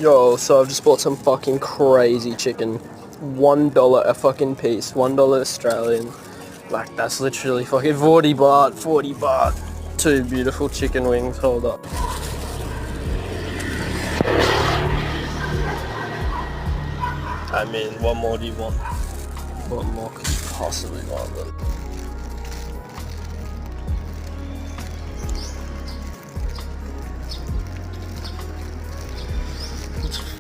Yo, so I've just bought some fucking crazy chicken. $1 a fucking piece, $1 Australian. Like, that's literally fucking 40 baht, 40 baht. Two beautiful chicken wings, hold up. I mean, what more do you want? What more could you possibly want?